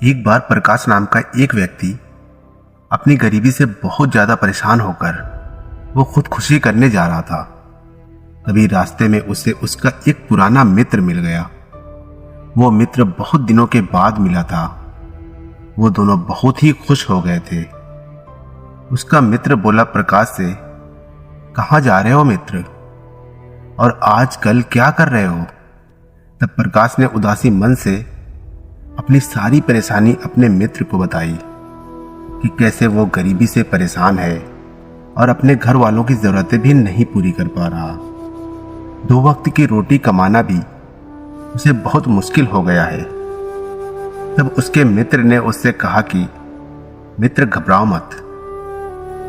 एक बार प्रकाश नाम का एक व्यक्ति अपनी गरीबी से बहुत ज्यादा परेशान होकर वो खुदकुशी करने जा रहा था। तभी रास्ते में उसे उसका एक पुराना मित्र मिल गया। वो मित्र बहुत दिनों के बाद मिला था। वो दोनों बहुत ही खुश हो गए थे। उसका मित्र बोला प्रकाश से, कहाँ जा रहे हो मित्र, और आजकल क्या कर रहे हो? तब प्रकाश ने उदासी मन से अपनी सारी परेशानी अपने मित्र को बताई कि कैसे वो गरीबी से परेशान है और अपने घर वालों की जरूरतें भी नहीं पूरी कर पा रहा। 2 वक्त की रोटी कमाना भी उसे बहुत मुश्किल हो गया है। तब उसके मित्र ने उससे कहा कि मित्र घबराओ मत,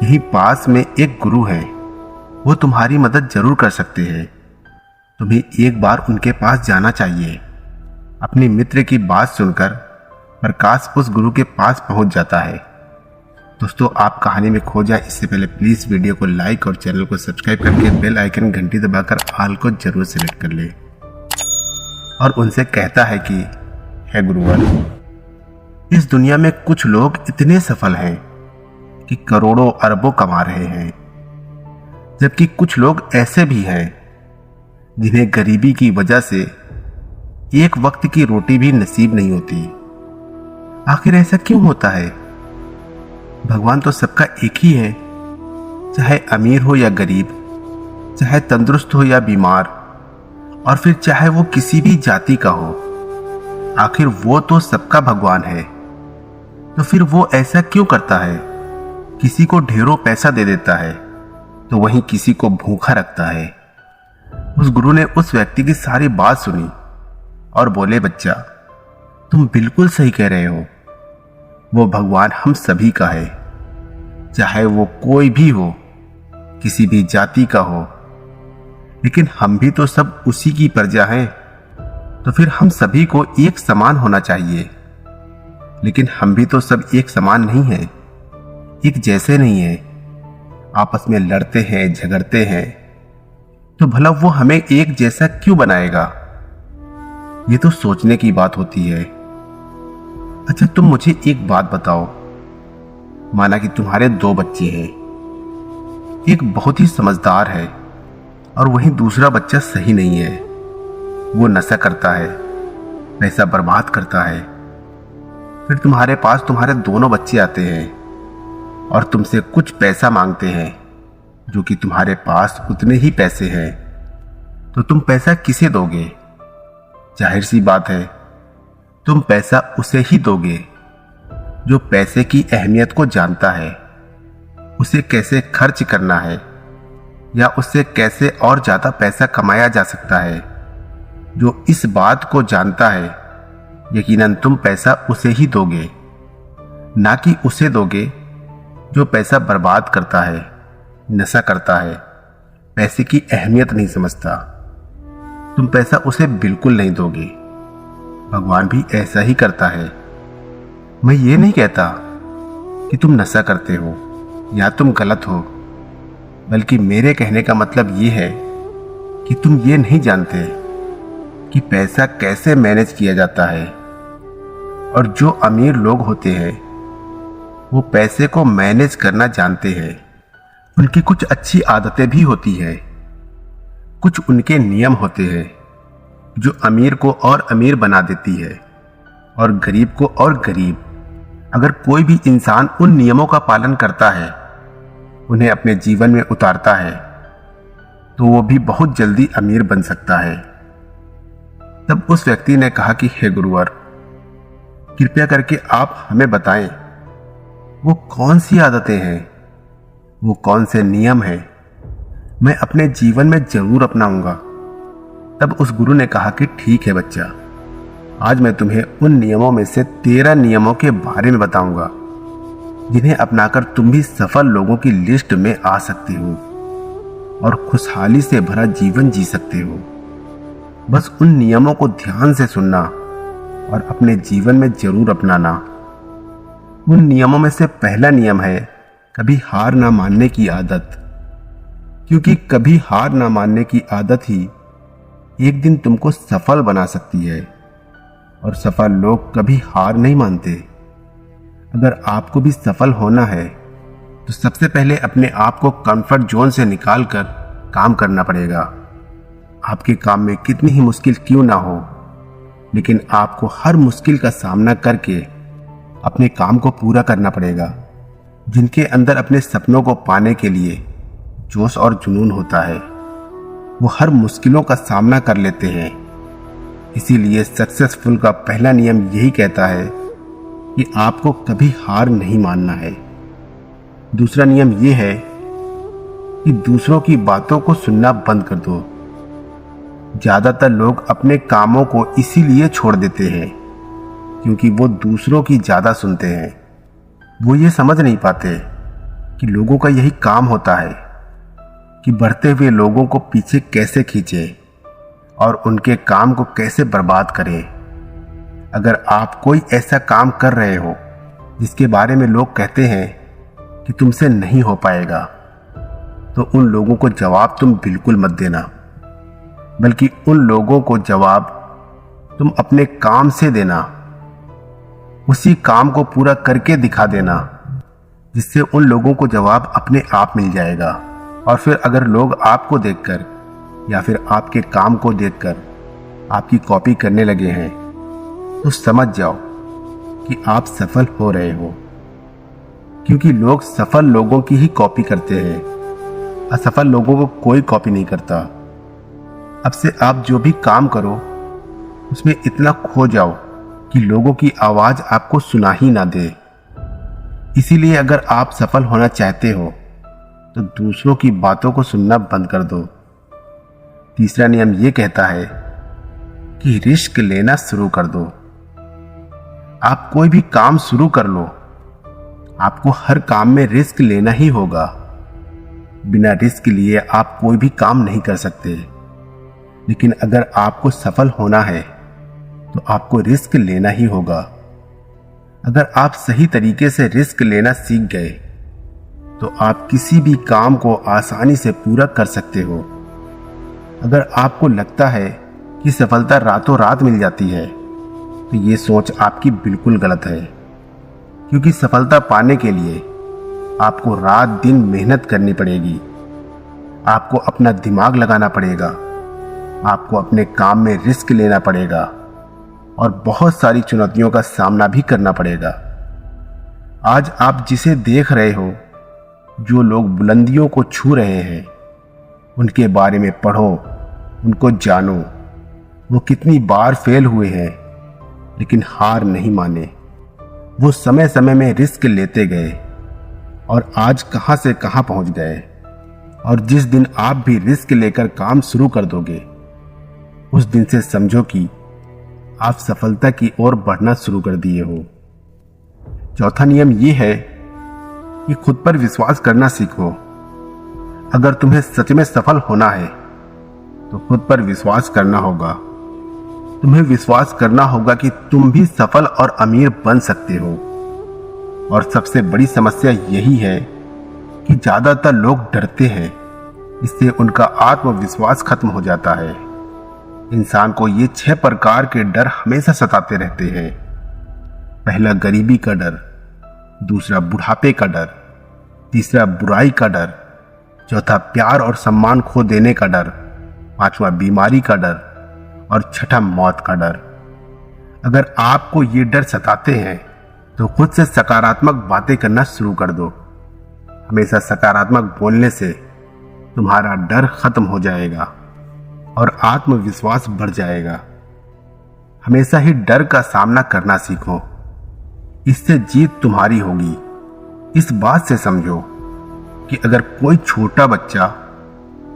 यहीं पास में एक गुरु है, वो तुम्हारी मदद जरूर कर सकते हैं। तुम्हें एक बार उनके पास जाना चाहिए। अपने मित्र की बात सुनकर प्रकाश उस गुरु के पास पहुंच जाता है। दोस्तों, आप कहानी में खो जाए इससे पहले प्लीज वीडियो को लाइक और चैनल को सब्सक्राइब करके बेल आइकन घंटी दबाकर ऑल को जरूर सिलेक्ट कर ले। और उनसे कहता है कि हे गुरुवर, इस दुनिया में कुछ लोग इतने सफल हैं कि करोड़ों अरबों कमा रहे हैं, जबकि कुछ लोग ऐसे भी हैं जिन्हें गरीबी की वजह से एक वक्त की रोटी भी नसीब नहीं होती। आखिर ऐसा क्यों होता है? भगवान तो सबका एक ही है, चाहे अमीर हो या गरीब, चाहे तंदुरुस्त हो या बीमार, और फिर चाहे वो किसी भी जाति का हो। आखिर वो तो सबका भगवान है। तो फिर वो ऐसा क्यों करता है? किसी को ढेरों पैसा दे देता है तो वहीं किसी को भूखा रखता है। उस गुरु ने उस व्यक्ति की सारी बात सुनी और बोले, बच्चा, तुम बिल्कुल सही कह रहे हो। वो भगवान हम सभी का है, चाहे वो कोई भी हो, किसी भी जाति का हो। लेकिन हम भी तो सब उसी की प्रजा हैं, तो फिर हम सभी को एक समान होना चाहिए। लेकिन हम भी तो सब एक समान नहीं हैं, एक जैसे नहीं हैं। आपस में लड़ते हैं, झगड़ते हैं, तो भला वो हमें एक जैसा क्यों बनाएगा? ये तो सोचने की बात होती है। अच्छा, तुम मुझे एक बात बताओ। माना कि तुम्हारे 2 बच्चे हैं, एक बहुत ही समझदार है और वहीं दूसरा बच्चा सही नहीं है। वो नशा करता है, पैसा बर्बाद करता है। फिर तुम्हारे पास तुम्हारे दोनों बच्चे आते हैं और तुमसे कुछ पैसा मांगते हैं, जो कि तुम्हारे पास उतने ही पैसे हैं। तो तुम पैसा किसे दोगे? जाहिर सी बात है, तुम पैसा उसे ही दोगे जो पैसे की अहमियत को जानता है, उसे कैसे खर्च करना है या उससे कैसे और ज्यादा पैसा कमाया जा सकता है। जो इस बात को जानता है, यकीनन तुम पैसा उसे ही दोगे, ना कि उसे दोगे जो पैसा बर्बाद करता है, नशा करता है, पैसे की अहमियत नहीं समझता। तुम पैसा उसे बिल्कुल नहीं दोगे। भगवान भी ऐसा ही करता है। मैं ये नहीं कहता कि तुम नशा करते हो या तुम गलत हो, बल्कि मेरे कहने का मतलब ये है कि तुम ये नहीं जानते कि पैसा कैसे मैनेज किया जाता है। और जो अमीर लोग होते हैं वो पैसे को मैनेज करना जानते हैं। उनकी कुछ अच्छी आदतें भी होती है, कुछ उनके नियम होते हैं जो अमीर को और अमीर बना देती है और गरीब को और गरीब। अगर कोई भी इंसान उन नियमों का पालन करता है, उन्हें अपने जीवन में उतारता है, तो वो भी बहुत जल्दी अमीर बन सकता है। तब उस व्यक्ति ने कहा कि हे गुरुवर, कृपया करके आप हमें बताएं, वो कौन सी आदतें हैं, वो कौन से नियम हैं, मैं अपने जीवन में जरूर अपनाऊंगा। तब उस गुरु ने कहा कि ठीक है बच्चा, आज मैं तुम्हें उन नियमों में से 13 नियमों के बारे में बताऊंगा, जिन्हें अपनाकर तुम भी सफल लोगों की लिस्ट में आ सकते हो और खुशहाली से भरा जीवन जी सकते हो। बस उन नियमों को ध्यान से सुनना और अपने जीवन में जरूर अपनाना। उन नियमों में से पहला नियम है कभी हार ना मानने की आदत, क्योंकि कभी हार ना मानने की आदत ही एक दिन तुमको सफल बना सकती है। और सफल लोग कभी हार नहीं मानते। अगर आपको भी सफल होना है तो सबसे पहले अपने आप को कंफर्ट जोन से निकालकर काम करना पड़ेगा। आपके काम में कितनी ही मुश्किल क्यों ना हो, लेकिन आपको हर मुश्किल का सामना करके अपने काम को पूरा करना पड़ेगा। जिनके अंदर अपने सपनों को पाने के लिए जोश और जुनून होता है, वो हर मुश्किलों का सामना कर लेते हैं। इसीलिए सक्सेसफुल का पहला नियम यही कहता है कि आपको कभी हार नहीं मानना है। दूसरा नियम ये है कि दूसरों की बातों को सुनना बंद कर दो। ज्यादातर लोग अपने कामों को इसीलिए छोड़ देते हैं क्योंकि वो दूसरों की ज्यादा सुनते हैं। वो ये समझ नहीं पाते कि लोगों का यही काम होता है कि बढ़ते हुए लोगों को पीछे कैसे खींचे और उनके काम को कैसे बर्बाद करें। अगर आप कोई ऐसा काम कर रहे हो जिसके बारे में लोग कहते हैं कि तुमसे नहीं हो पाएगा, तो उन लोगों को जवाब तुम बिल्कुल मत देना, बल्कि उन लोगों को जवाब तुम अपने काम से देना। उसी काम को पूरा करके दिखा देना, जिससे उन लोगों को जवाब अपने आप मिल जाएगा। और फिर अगर लोग आपको देखकर या फिर आपके काम को देखकर आपकी कॉपी करने लगे हैं, तो समझ जाओ कि आप सफल हो रहे हो, क्योंकि लोग सफल लोगों की ही कॉपी करते हैं। असफल लोगों को कोई कॉपी नहीं करता। अब से आप जो भी काम करो उसमें इतना खो जाओ कि लोगों की आवाज आपको सुना ही ना दे। इसीलिए अगर आप सफल होना चाहते हो तो दूसरों की बातों को सुनना बंद कर दो। तीसरा नियम यह कहता है कि रिस्क लेना शुरू कर दो। आप कोई भी काम शुरू कर लो, आपको हर काम में रिस्क लेना ही होगा। बिना रिस्क लिए आप कोई भी काम नहीं कर सकते। लेकिन अगर आपको सफल होना है तो आपको रिस्क लेना ही होगा। अगर आप सही तरीके से रिस्क लेना सीख गए तो आप किसी भी काम को आसानी से पूरा कर सकते हो। अगर आपको लगता है कि सफलता रातों रात मिल जाती है, तो ये सोच आपकी बिल्कुल गलत है, क्योंकि सफलता पाने के लिए आपको रात दिन मेहनत करनी पड़ेगी। आपको अपना दिमाग लगाना पड़ेगा, आपको अपने काम में रिस्क लेना पड़ेगा और बहुत सारी चुनौतियों का सामना भी करना पड़ेगा। आज आप जिसे देख रहे हो, जो लोग बुलंदियों को छू रहे हैं, उनके बारे में पढ़ो, उनको जानो। वो कितनी बार फेल हुए हैं लेकिन हार नहीं माने। वो समय समय में रिस्क लेते गए और आज कहां से कहां पहुंच गए। और जिस दिन आप भी रिस्क लेकर काम शुरू कर दोगे, उस दिन से समझो कि आप सफलता की ओर बढ़ना शुरू कर दिए हो। चौथा नियम यह है कि खुद पर विश्वास करना सीखो। अगर तुम्हें सच में सफल होना है तो खुद पर विश्वास करना होगा। तुम्हें विश्वास करना होगा कि तुम भी सफल और अमीर बन सकते हो। और सबसे बड़ी समस्या यही है कि ज्यादातर लोग डरते हैं, इससे उनका आत्मविश्वास खत्म हो जाता है। इंसान को ये 6 प्रकार के डर हमेशा सताते रहते हैं। पहला गरीबी का डर, दूसरा बुढ़ापे का डर, तीसरा बुराई का डर, चौथा प्यार और सम्मान खो देने का डर, पांचवा बीमारी का डर और छठा मौत का डर। अगर आपको ये डर सताते हैं तो खुद से सकारात्मक बातें करना शुरू कर दो। हमेशा सकारात्मक बोलने से तुम्हारा डर खत्म हो जाएगा और आत्मविश्वास बढ़ जाएगा। हमेशा ही डर का सामना करना सीखो, इससे जीत तुम्हारी होगी। इस बात से समझो कि अगर कोई छोटा बच्चा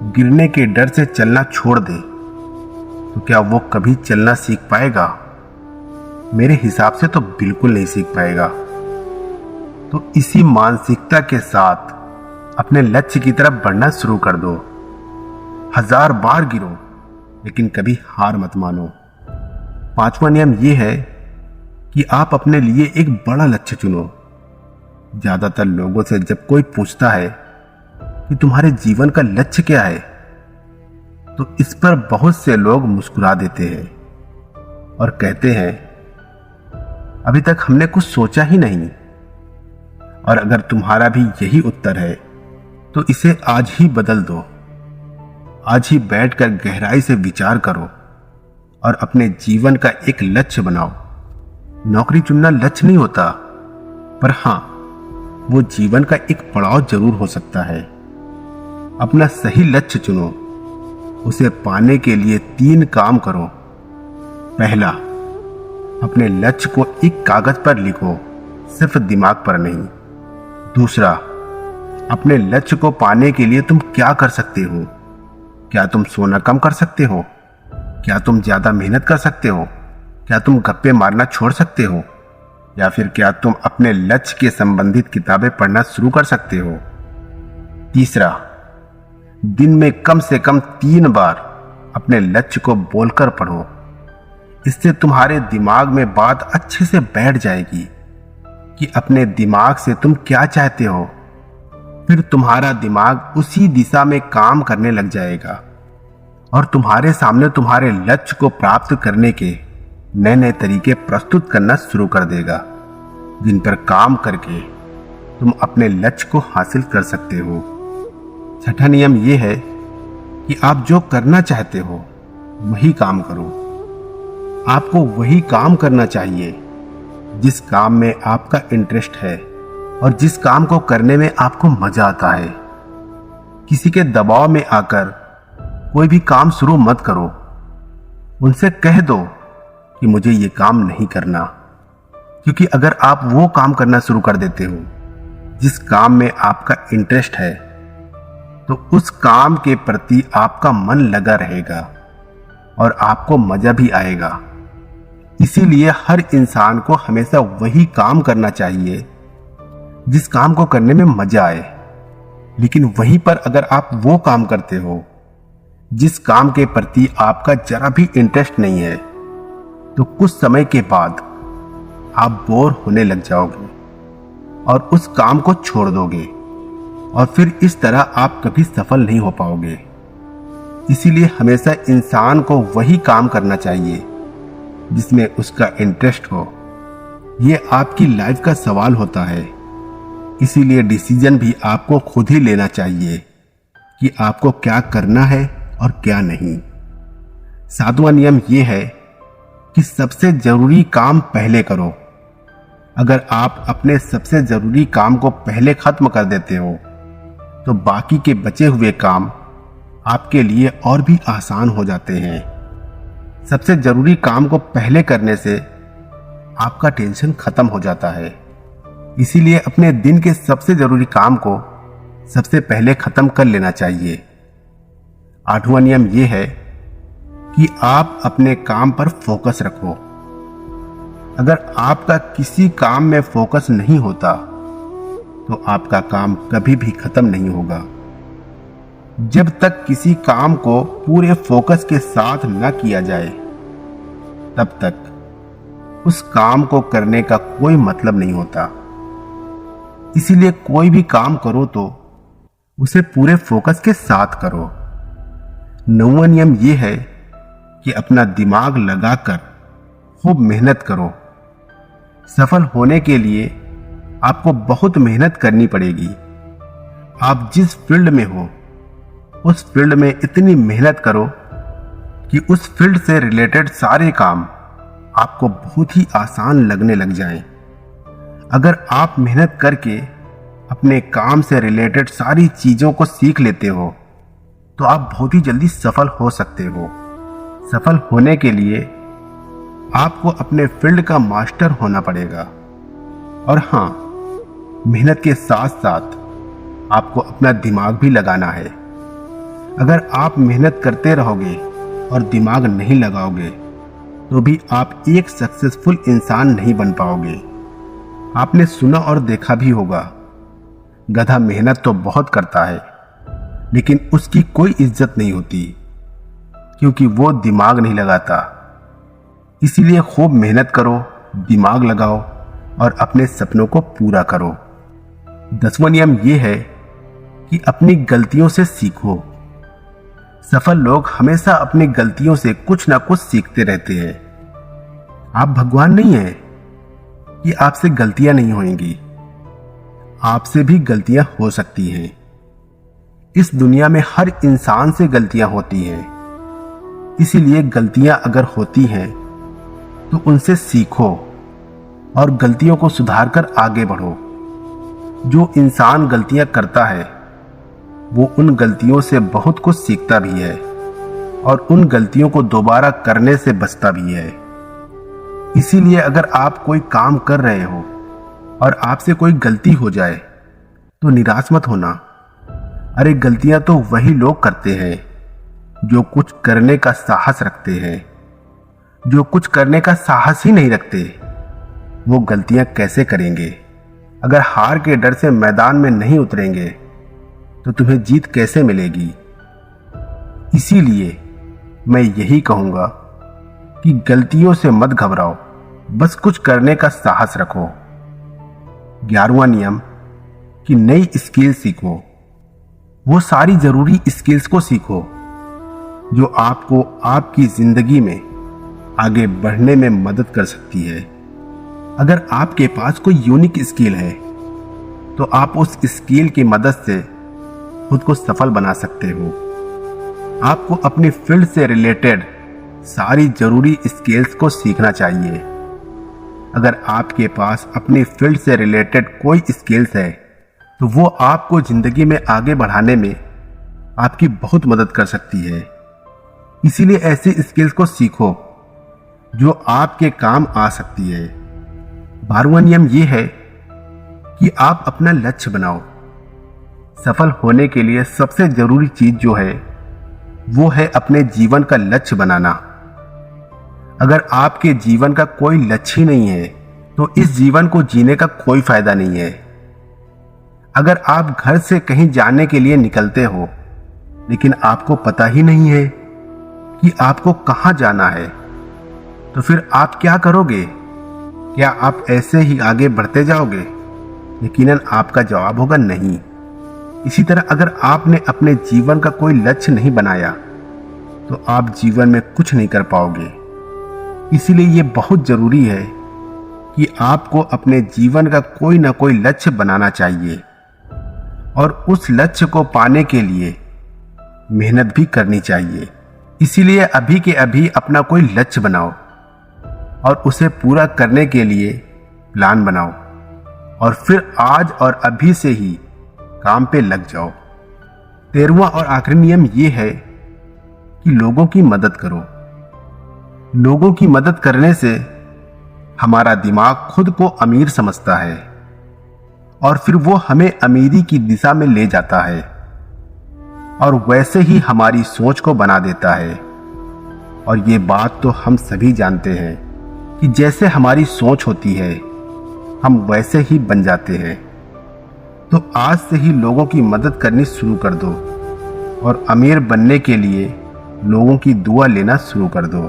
गिरने के डर से चलना छोड़ दे तो क्या वो कभी चलना सीख पाएगा? मेरे हिसाब से तो बिल्कुल नहीं सीख पाएगा। तो इसी मानसिकता के साथ अपने लक्ष्य की तरफ बढ़ना शुरू कर दो। 1000 बार गिरो लेकिन कभी हार मत मानो। पांचवा नियम यह है कि आप अपने लिए एक बड़ा लक्ष्य चुनो। ज्यादातर लोगों से जब कोई पूछता है कि तुम्हारे जीवन का लक्ष्य क्या है, तो इस पर बहुत से लोग मुस्कुरा देते हैं और कहते हैं अभी तक हमने कुछ सोचा ही नहीं। और अगर तुम्हारा भी यही उत्तर है तो इसे आज ही बदल दो। आज ही बैठकर गहराई से विचार करो और अपने जीवन का एक लक्ष्य बनाओ। नौकरी चुनना लक्ष्य नहीं होता, पर हां, वो जीवन का एक पड़ाव जरूर हो सकता है। अपना सही लक्ष्य चुनो। उसे पाने के लिए 3 काम करो। पहला, अपने लक्ष्य को एक कागज पर लिखो, सिर्फ दिमाग पर नहीं। दूसरा, अपने लक्ष्य को पाने के लिए तुम क्या कर सकते हो? क्या तुम सोना कम कर सकते हो? क्या तुम ज्यादा मेहनत कर सकते हो? क्या तुम गप्पे मारना छोड़ सकते हो? या फिर क्या तुम अपने लक्ष्य के संबंधित किताबें पढ़ना शुरू कर सकते हो? तीसरा, दिन में कम से कम 3 बार अपने लक्ष्य को बोलकर पढ़ो। इससे तुम्हारे दिमाग में बात अच्छे से बैठ जाएगी कि अपने दिमाग से तुम क्या चाहते हो। फिर तुम्हारा दिमाग उसी दिशा में काम करने लग जाएगा और तुम्हारे सामने तुम्हारे लक्ष्य को प्राप्त करने के नए नए तरीके प्रस्तुत करना शुरू कर देगा, जिन पर काम करके तुम अपने लक्ष्य को हासिल कर सकते हो। छठा नियम यह है कि आप जो करना चाहते हो वही काम करो। आपको वही काम करना चाहिए जिस काम में आपका इंटरेस्ट है और जिस काम को करने में आपको मजा आता है। किसी के दबाव में आकर कोई भी काम शुरू मत करो। उनसे कह दो कि मुझे ये काम नहीं करना, क्योंकि अगर आप वो काम करना शुरू कर देते हो जिस काम में आपका इंटरेस्ट है, तो उस काम के प्रति आपका मन लगा रहेगा और आपको मजा भी आएगा। इसीलिए हर इंसान को हमेशा वही काम करना चाहिए जिस काम को करने में मजा आए। लेकिन वहीं पर अगर आप वो काम करते हो जिस काम के प्रति आपका जरा भी इंटरेस्ट नहीं है, तो कुछ समय के बाद आप बोर होने लग जाओगे और उस काम को छोड़ दोगे और फिर इस तरह आप कभी सफल नहीं हो पाओगे। इसीलिए हमेशा इंसान को वही काम करना चाहिए जिसमें उसका इंटरेस्ट हो। ये आपकी लाइफ का सवाल होता है। इसीलिए डिसीजन भी आपको खुद ही लेना चाहिए कि आपको क्या करना है और क्या नहीं। 7वां नियम यह है कि सबसे जरूरी काम पहले करो। अगर आप अपने सबसे जरूरी काम को पहले खत्म कर देते हो, तो बाकी के बचे हुए काम आपके लिए और भी आसान हो जाते हैं। सबसे जरूरी काम को पहले करने से आपका टेंशन खत्म हो जाता है। इसीलिए अपने दिन के सबसे जरूरी काम को सबसे पहले खत्म कर लेना चाहिए। 8वां नियम यह है कि आप अपने काम पर फोकस रखो। अगर आपका किसी काम में फोकस नहीं होता, तो आपका काम कभी भी खत्म नहीं होगा। जब तक किसी काम को पूरे फोकस के साथ न किया जाए, तब तक उस काम को करने का कोई मतलब नहीं होता। इसीलिए कोई भी काम करो तो उसे पूरे फोकस के साथ करो। 9वां नियम यह है कि अपना दिमाग लगाकर खूब मेहनत करो। सफल होने के लिए आपको बहुत मेहनत करनी पड़ेगी। आप जिस फील्ड में हो, उस फील्ड में इतनी मेहनत करो कि उस फील्ड से रिलेटेड सारे काम आपको बहुत ही आसान लगने लग जाएं। अगर आप मेहनत करके अपने काम से रिलेटेड सारी चीजों को सीख लेते हो, तो आप बहुत ही जल्दी सफल हो सकते हो। सफल होने के लिए आपको अपने फील्ड का मास्टर होना पड़ेगा। और हां, मेहनत के साथ साथ आपको अपना दिमाग भी लगाना है। अगर आप मेहनत करते रहोगे और दिमाग नहीं लगाओगे, तो भी आप एक सक्सेसफुल इंसान नहीं बन पाओगे। आपने सुना और देखा भी होगा, गधा मेहनत तो बहुत करता है, लेकिन उसकी कोई इज्जत नहीं होती, क्योंकि वो दिमाग नहीं लगाता। इसीलिए खूब मेहनत करो, दिमाग लगाओ और अपने सपनों को पूरा करो। 10वां नियम यह है कि अपनी गलतियों से सीखो। सफल लोग हमेशा अपनी गलतियों से कुछ ना कुछ सीखते रहते हैं। आप भगवान नहीं हैं, कि आपसे गलतियां नहीं होंगी, आपसे भी गलतियां हो सकती हैं। इस दुनिया में हर इंसान से गलतियां होती हैं, इसीलिए गलतियां अगर होती हैं तो उनसे सीखो और गलतियों को सुधार कर आगे बढ़ो। जो इंसान गलतियां करता है वो उन गलतियों से बहुत कुछ सीखता भी है और उन गलतियों को दोबारा करने से बचता भी है। इसीलिए अगर आप कोई काम कर रहे हो और आपसे कोई गलती हो जाए तो निराश मत होना। अरे गलतियां तो वही लोग करते हैं जो कुछ करने का साहस रखते हैं। जो कुछ करने का साहस ही नहीं रखते वो गलतियां कैसे करेंगे? अगर हार के डर से मैदान में नहीं उतरेंगे तो तुम्हें जीत कैसे मिलेगी? इसीलिए मैं यही कहूंगा कि गलतियों से मत घबराओ, बस कुछ करने का साहस रखो। 11वां नियम कि नई स्किल सीखो। वो सारी जरूरी स्किल्स को सीखो जो आपको आपकी जिंदगी में आगे बढ़ने में मदद कर सकती है। अगर आपके पास कोई यूनिक स्किल है तो आप उस स्किल की मदद से खुद को सफल बना सकते हो। आपको अपनी फील्ड से रिलेटेड सारी जरूरी स्किल्स को सीखना चाहिए। अगर आपके पास अपनी फील्ड से रिलेटेड कोई स्किल्स है तो वो आपको जिंदगी में आगे बढ़ाने में आपकी बहुत मदद कर सकती है। इसीलिए ऐसी स्किल्स को सीखो जो आपके काम आ सकती है। 12वां नियम ये है कि आप अपना लक्ष्य बनाओ। सफल होने के लिए सबसे जरूरी चीज जो है वो है अपने जीवन का लक्ष्य बनाना। अगर आपके जीवन का कोई लक्ष्य ही नहीं है तो इस जीवन को जीने का कोई फायदा नहीं है। अगर आप घर से कहीं जाने के लिए निकलते हो लेकिन आपको पता ही नहीं है कि आपको कहां जाना है तो फिर आप क्या करोगे? क्या आप ऐसे ही आगे बढ़ते जाओगे? यकीनन आपका जवाब होगा नहीं। इसी तरह अगर आपने अपने जीवन का कोई लक्ष्य नहीं बनाया तो आप जीवन में कुछ नहीं कर पाओगे। इसीलिए ये बहुत जरूरी है कि आपको अपने जीवन का कोई ना कोई लक्ष्य बनाना चाहिए और उस लक्ष्य को पाने के लिए मेहनत भी करनी चाहिए। इसीलिए अभी के अभी अपना कोई लक्ष्य बनाओ और उसे पूरा करने के लिए प्लान बनाओ और फिर आज और अभी से ही काम पे लग जाओ। 13वां और आखिरी नियम ये है कि लोगों की मदद करो। लोगों की मदद करने से हमारा दिमाग खुद को अमीर समझता है और फिर वो हमें अमीरी की दिशा में ले जाता है और वैसे ही हमारी सोच को बना देता है। और ये बात तो हम सभी जानते हैं कि जैसे हमारी सोच होती है हम वैसे ही बन जाते हैं। तो आज से ही लोगों की मदद करनी शुरू कर दो और अमीर बनने के लिए लोगों की दुआ लेना शुरू कर दो।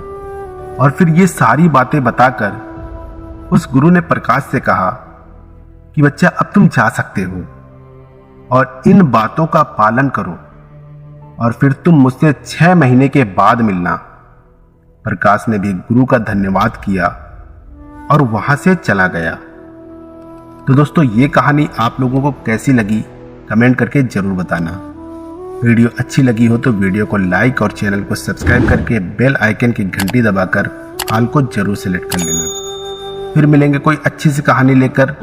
और फिर ये सारी बातें बताकर उस गुरु ने प्रकाश से कहा कि बच्चा अब तुम जा सकते हो और इन बातों का पालन करो और फिर तुम मुझसे 6 महीने के बाद मिलना। प्रकाश ने भी गुरु का धन्यवाद किया और वहां से चला गया। तो दोस्तों ये कहानी आप लोगों को कैसी लगी कमेंट करके जरूर बताना। वीडियो अच्छी लगी हो तो वीडियो को लाइक और चैनल को सब्सक्राइब करके बेल आइकन की घंटी दबाकर ऑल को जरूर सेलेक्ट कर लेना। फिर मिलेंगे कोई अच्छी सी कहानी लेकर।